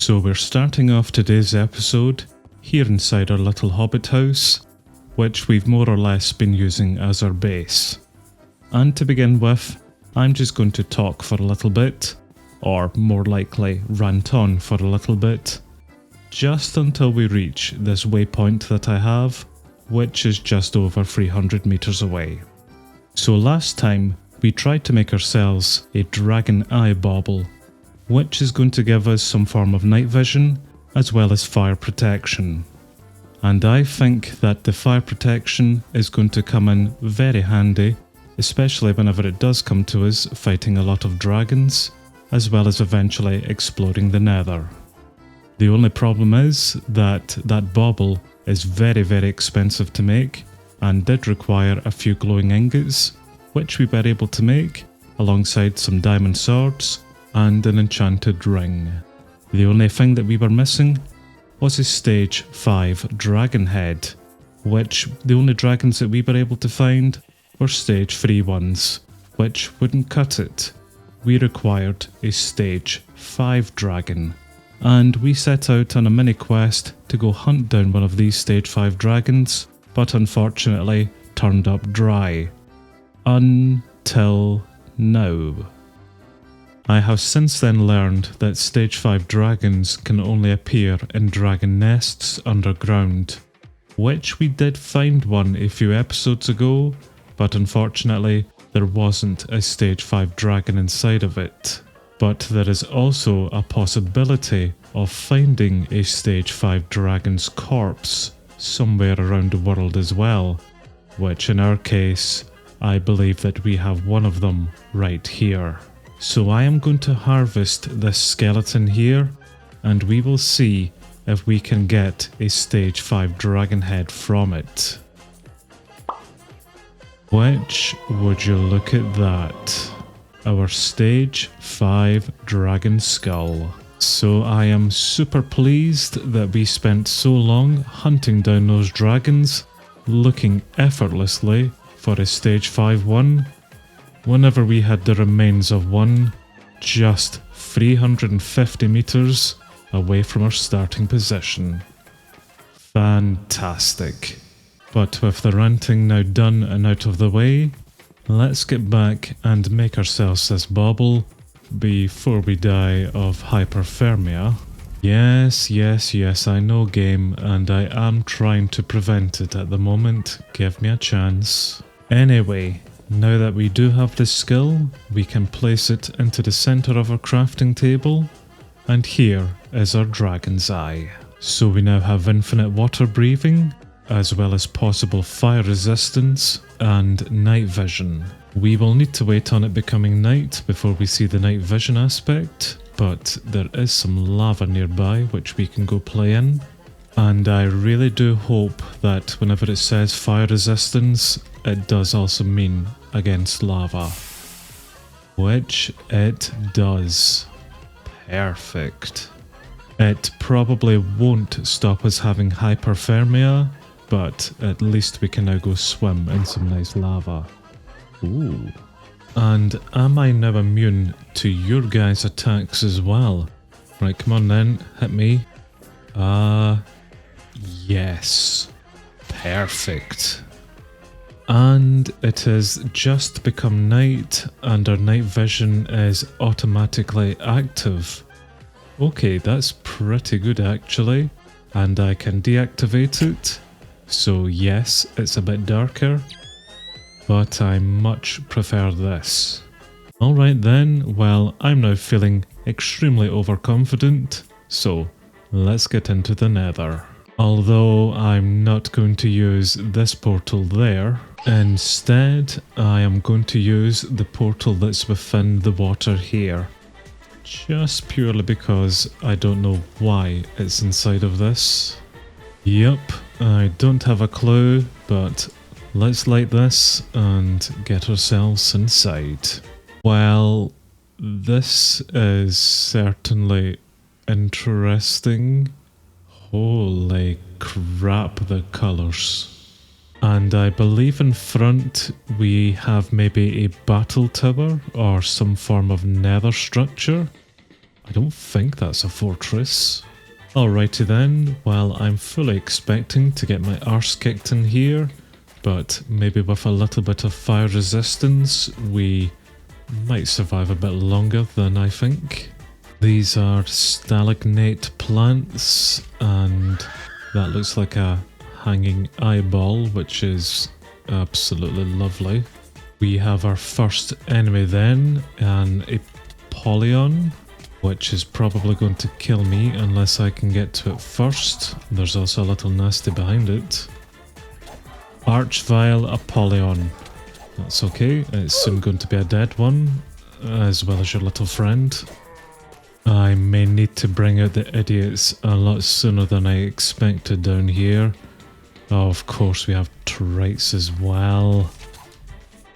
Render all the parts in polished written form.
So we're starting off today's episode here inside our little hobbit house, which we've more or less been using as our base. And to begin with, I'm just going to talk for a little bit, or more likely rant on for a little bit, just until we reach this waypoint that I have, which is just over 300 meters away. So last time we tried to make ourselves a dragon eye bauble, which is going to give us some form of night vision as well as fire protection. And I think that the fire protection is going to come in very handy, especially whenever it does come to us fighting a lot of dragons, as well as eventually exploring the Nether. The only problem is that that bauble is very, very expensive to make and did require a few glowing ingots, which we were able to make alongside some diamond swords and an enchanted ring. The only thing that we were missing was a stage 5 dragon head, which the only dragons that we were able to find were stage 3 ones, which wouldn't cut it. We required a stage 5 dragon, and we set out on a mini quest to go hunt down one of these stage 5 dragons, but unfortunately turned up dry. Until now. I have since then learned that stage 5 dragons can only appear in dragon nests underground, which we did find one a few episodes ago, but unfortunately there wasn't a stage 5 dragon inside of it. But there is also a possibility of finding a stage 5 dragon's corpse somewhere around the world as well, which in our case, I believe that we have one of them right here. So I am going to harvest this skeleton here, and we will see if we can get a stage 5 dragon head from it. Which, would you look at that, our stage 5 dragon skull. So I am super pleased that we spent so long hunting down those dragons, looking effortlessly for a stage 5 one, whenever we had the remains of one just 350 meters away from our starting position. Fantastic. But with the ranting now done and out of the way, let's get back and make ourselves this bauble before we die of hyperthermia. Yes, I know game, and I am trying to prevent it at the moment. Give me a chance. Anyway, now that we do have this skill, we can place it into the center of our crafting table, and here is our dragon's eye. So we now have infinite water breathing, as well as possible fire resistance and night vision. We will need to wait on it becoming night before we see the night vision aspect, but there is some lava nearby which we can go play in. And I really do hope that whenever it says fire resistance, it does also mean against lava. Which it does. Perfect. It probably won't stop us having hyperthermia, but at least we can now go swim in some nice lava. Ooh. And am I now immune to your guys' attacks as well? Right, come on then, hit me. Yes. Perfect. And it has just become night, and our night vision is automatically active. Okay, that's pretty good actually. And I can deactivate it. So yes, it's a bit darker, but I much prefer this. Alright then, well, I'm now feeling extremely overconfident, so let's get into the Nether. Although I'm not going to use this portal there, instead I am going to use the portal that's within the water here. Just purely because I don't know why it's inside of this. Yup, I don't have a clue, but let's light this and get ourselves inside. Well, this is certainly interesting. Holy crap, the colours. And I believe in front we have maybe a battle tower or some form of nether structure. I don't think that's a fortress. Alrighty then, well, I'm fully expecting to get my arse kicked in here, but maybe with a little bit of fire resistance, we might survive a bit longer than I think. These are stalagnate plants, and that looks like a hanging eyeball, which is absolutely lovely. We have our first enemy then, an Apollyon, which is probably going to kill me unless I can get to it first. There's also a little nasty behind it. Archvile Apollyon. That's okay, it's soon going to be a dead one, as well as your little friend. I may need to bring out the idiots a lot sooner than I expected down here. Oh, of course we have traits as well.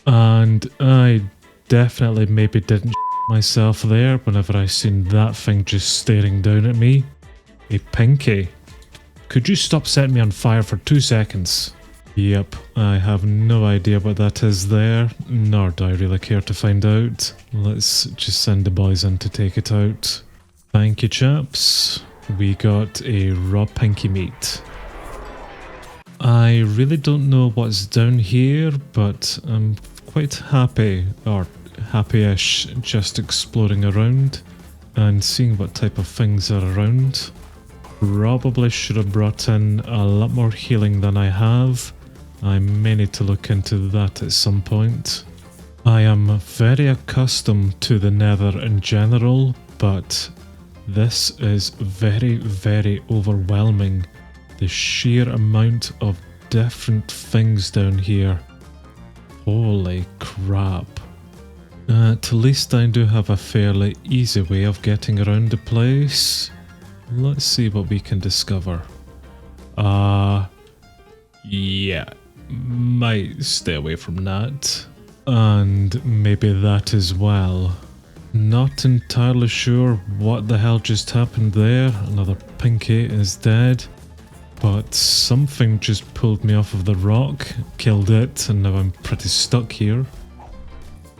And I definitely maybe didn't myself there whenever I seen that thing just staring down at me. A pinky. Could you stop setting me on fire for 2 seconds? Yep, I have no idea what that is there, nor do I really care to find out. Let's just send the boys in to take it out. Thank you, chaps. We got a raw pinky meat. I really don't know what's down here, but I'm quite happy, or happy-ish, just exploring around and seeing what type of things are around. Probably should have brought in a lot more healing than I have. I may need to look into that at some point. I am very accustomed to the Nether in general, but this is very, very overwhelming. The sheer amount of different things down here. Holy crap. At least I do have a fairly easy way of getting around the place. Let's see what we can discover. Yeah, might stay away from that. And maybe that as well. Not entirely sure what the hell just happened there. Another pinky is dead. But something just pulled me off of the rock, killed it, and now I'm pretty stuck here.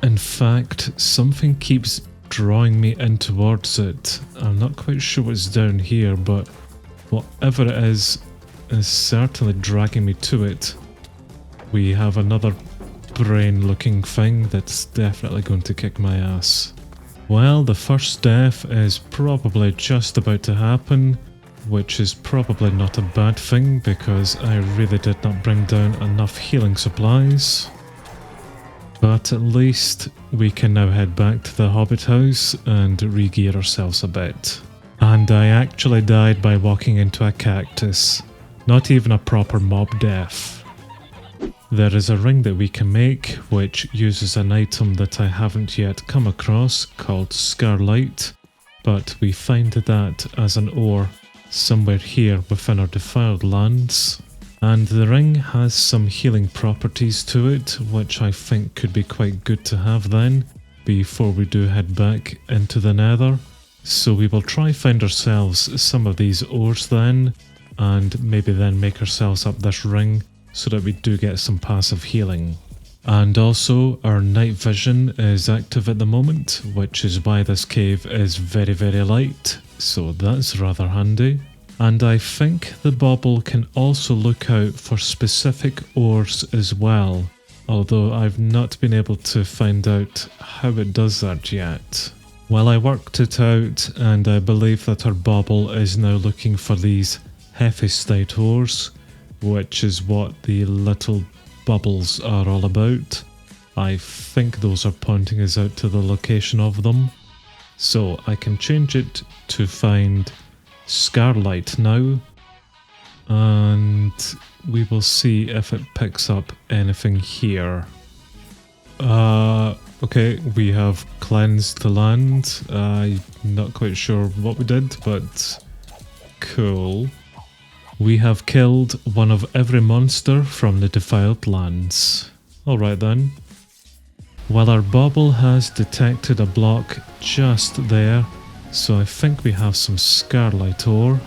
In fact, something keeps drawing me in towards it. I'm not quite sure what's down here, but whatever it is certainly dragging me to it. We have another brain-looking thing that's definitely going to kick my ass. Well, the first death is probably just about to happen, which is probably not a bad thing because I really did not bring down enough healing supplies. But at least we can now head back to the Hobbit house and re-gear ourselves a bit. And I actually died by walking into a cactus. Not even a proper mob death. There is a ring that we can make which uses an item that I haven't yet come across called Scarlight, but we find that as an ore somewhere here within our defiled lands. And the ring has some healing properties to it, which I think could be quite good to have then, before we do head back into the Nether. So we will try find ourselves some of these ores then, and maybe then make ourselves up this ring, so that we do get some passive healing. And also, our night vision is active at the moment, which is why this cave is very, very light, so that's rather handy. And I think the bauble can also look out for specific ores as well, although I've not been able to find out how it does that yet. Well, I worked it out, and I believe that our bauble is now looking for these Hephistite ores, which is what the little bubbles are all about. I think those are pointing us out to the location of them. So I can change it to find Scarlight now, and we will see if it picks up anything here. Okay, we have cleansed the land. I'm not quite sure what we did, but cool. We have killed one of every monster from the defiled lands. Alright then. Well, our bauble has detected a block just there, so I think we have some Scarlight ore.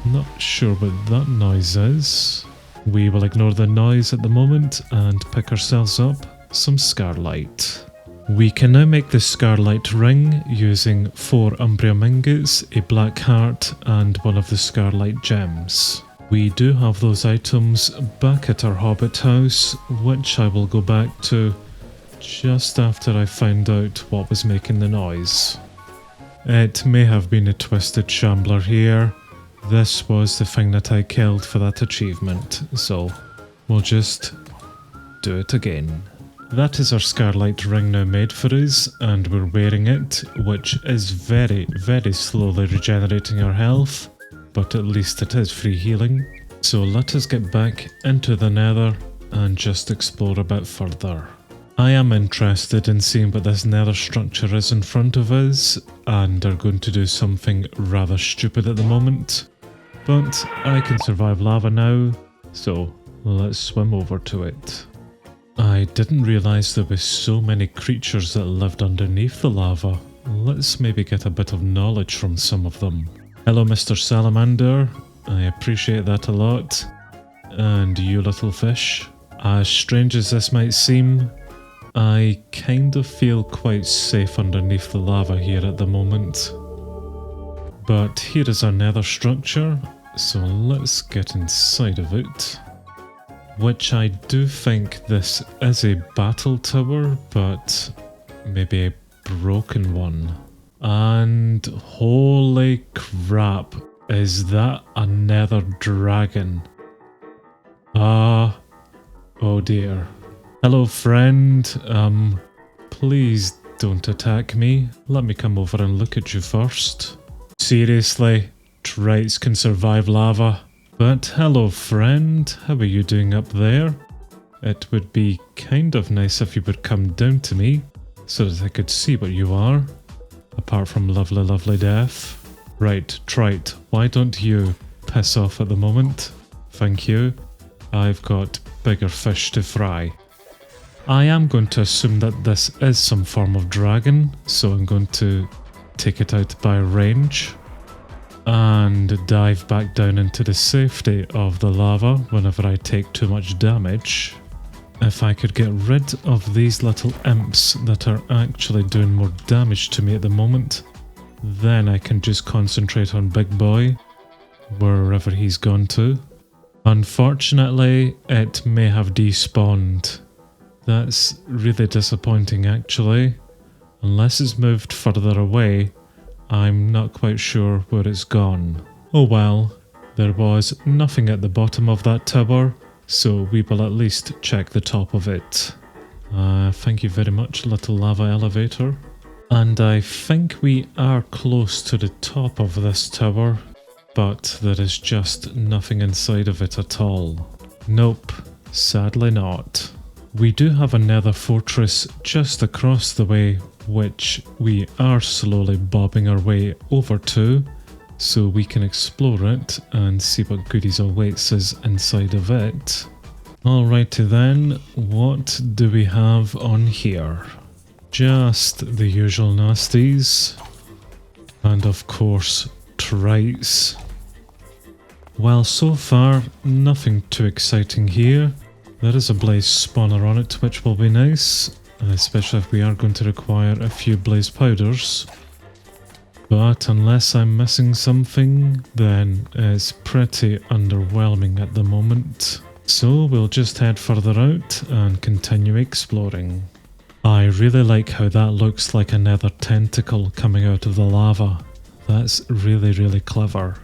Not sure what that noise is. We will ignore the noise at the moment and pick ourselves up some Scarlight. We can now make the Scarlight Ring using 4 Umbrium Ingots, a Black Heart and one of the Scarlight Gems. We do have those items back at our Hobbit house, which I will go back to just after I find out what was making the noise. It may have been a twisted shambler here. This was the thing that I killed for that achievement, so we'll just do it again. That is our Scarlight Ring now made for us, and we're wearing it, which is very, very slowly regenerating our health, but at least it is free healing. So let us get back into the Nether and just explore a bit further. I am interested in seeing what this Nether structure is in front of us, and are going to do something rather stupid at the moment. But I can survive lava now, so let's swim over to it. I didn't realise there were so many creatures that lived underneath the lava. Let's maybe get a bit of knowledge from some of them. Hello Mr. Salamander, I appreciate that a lot. And you little fish. As strange as this might seem, I kind of feel quite safe underneath the lava here at the moment. But here is our Nether structure, so let's get inside of it. Which I do think this is a battle tower, but maybe a broken one. And holy crap, is that a Nether dragon? Oh dear. Hello friend, please don't attack me. Let me come over and look at you first. Seriously, Trites can survive lava. But hello friend, how are you doing up there? It would be kind of nice if you would come down to me, so that I could see what you are, apart from lovely, lovely death. Right, Trite, why don't you piss off at the moment? Thank you. I've got bigger fish to fry. I am going to assume that this is some form of dragon, so I'm going to take it out by range and dive back down into the safety of the lava whenever I take too much damage. If I could get rid of these little imps that are actually doing more damage to me at the moment, then I can just concentrate on Big Boy, wherever he's gone to. Unfortunately, it may have despawned. That's really disappointing actually. Unless it's moved further away, I'm not quite sure where it's gone. Oh well, there was nothing at the bottom of that tower, so we will at least check the top of it. Thank you very much, little lava elevator. And I think we are close to the top of this tower, but there is just nothing inside of it at all. Nope, sadly not. We do have a Nether fortress just across the way, which we are slowly bobbing our way over to, so we can explore it and see what goodies awaits us inside of it. Alrighty then, what do we have on here? Just the usual nasties, and of course Trites. Well, so far nothing too exciting here. There is a blaze spawner on it, which will be nice, especially if we are going to require a few blaze powders. But unless I'm missing something, then it's pretty underwhelming at the moment. So we'll just head further out and continue exploring. I really like how that looks like a Nether tentacle coming out of the lava. That's really, really clever.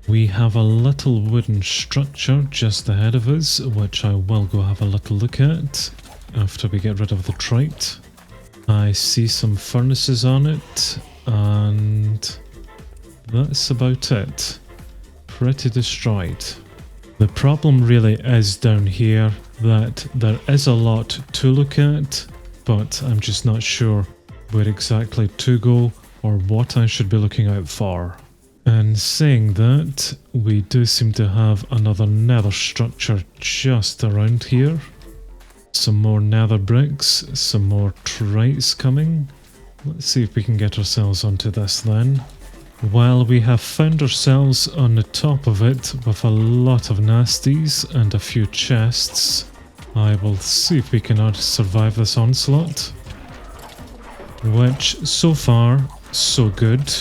We have a little wooden structure just ahead of us, which I will go have a little look at after we get rid of the trite. I see some furnaces on it, and that's about it. Pretty destroyed. The problem really is down here that there is a lot to look at, but I'm just not sure where exactly to go or what I should be looking out for. And saying that, we do seem to have another nether structure just around here. Some more nether bricks, some more trites coming. Let's see if we can get ourselves onto this then. Well, we have found ourselves on the top of it with a lot of nasties and a few chests. I will see if we can survive this onslaught. which so far, so good.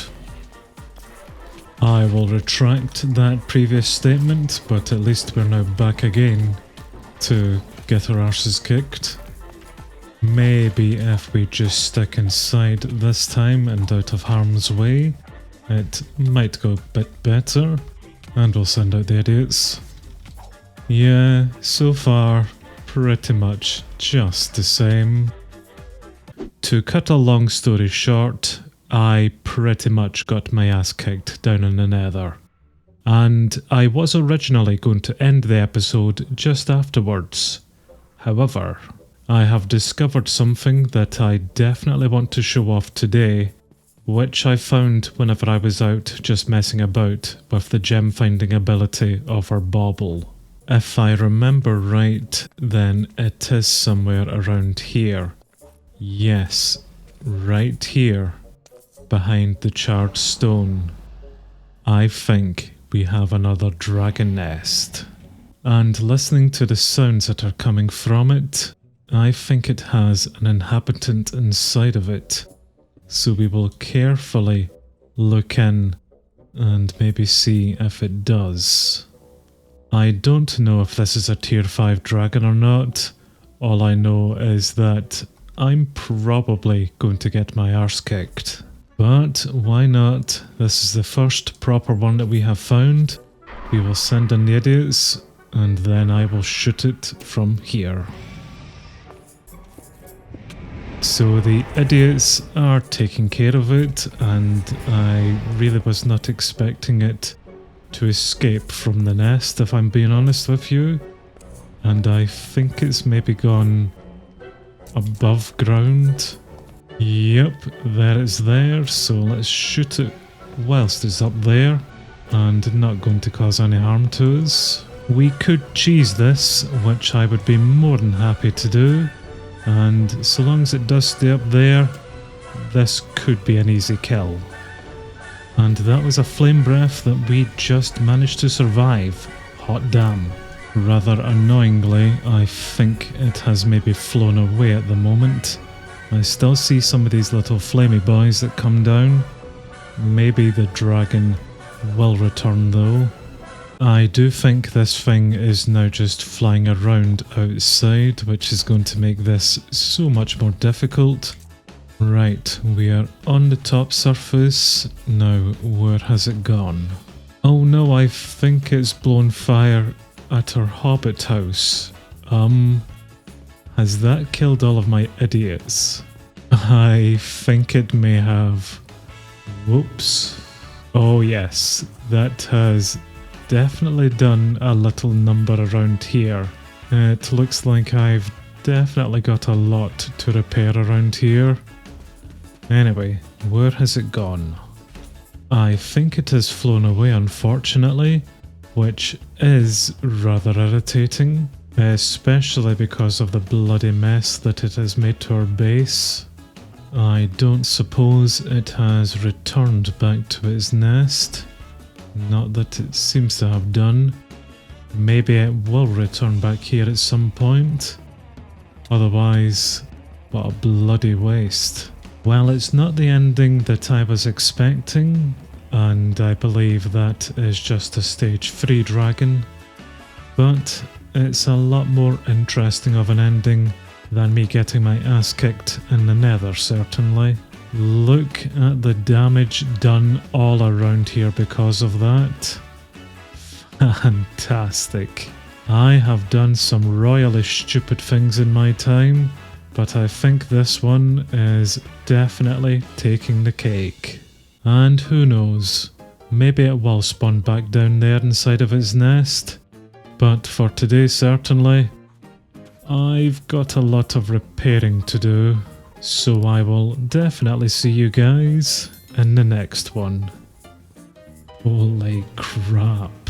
I will retract that previous statement, but at least we're now back again to get our arses kicked. Maybe if we just stick inside this time and out of harm's way, it might go a bit better, and we'll send out the idiots. Yeah, so far, pretty much just the same. To cut a long story short, I pretty much got my ass kicked down in the Nether. And I was originally going to end the episode just afterwards. However, I have discovered something that I definitely want to show off today, which I found whenever I was out just messing about with the gem finding ability of our bauble. If I remember right, then it is somewhere around here. Yes, right here, behind the charred stone. I think we have another dragon nest. And listening to the sounds that are coming from it, I think it has an inhabitant inside of it. So we will carefully look in and maybe see if it does. I don't know if this is a tier 5 dragon or not. All I know is that I'm probably going to get my arse kicked. But why not? This is the first proper one that we have found. We will send in the idiots and then I will shoot it from here. So the idiots are taking care of it, and I really was not expecting it to escape from the nest, if I'm being honest with you. And I think it's maybe gone above ground. Yep, there it's there, so let's shoot it whilst it's up there and not going to cause any harm to us. We could cheese this, which I would be more than happy to do. And so long as it does stay up there, this could be an easy kill. And that was a flame breath that we just managed to survive. Hot damn. Rather annoyingly, I think it has maybe flown away at the moment. I still see some of these little flamey boys that come down. Maybe the dragon will return though. I do think this thing is now just flying around outside, which is going to make this so much more difficult. Right, we are on the top surface. Now, where has it gone? Oh no, I think it's blown fire at our hobbit house. Has that killed all of my idiots? I think it may have. Whoops. Oh yes, that has definitely done a little number around here. It looks like I've definitely got a lot to repair around here. Anyway, where has it gone? I think it has flown away, unfortunately, which is rather irritating, especially because of the bloody mess that it has made to our base. I don't suppose it has returned back to its nest. Not that it seems to have done. Maybe it will return back here at some point. Otherwise, what a bloody waste. Well, it's not the ending that I was expecting, and I believe that is just a stage 3 dragon. But it's a lot more interesting of an ending than me getting my ass kicked in the Nether, certainly. Look at the damage done all around here because of that. Fantastic. I have done some royally stupid things in my time, but I think this one is definitely taking the cake. And who knows, maybe it will spawn back down there inside of its nest. But for today, certainly, I've got a lot of repairing to do. So I will definitely see you guys in the next one. Holy crap.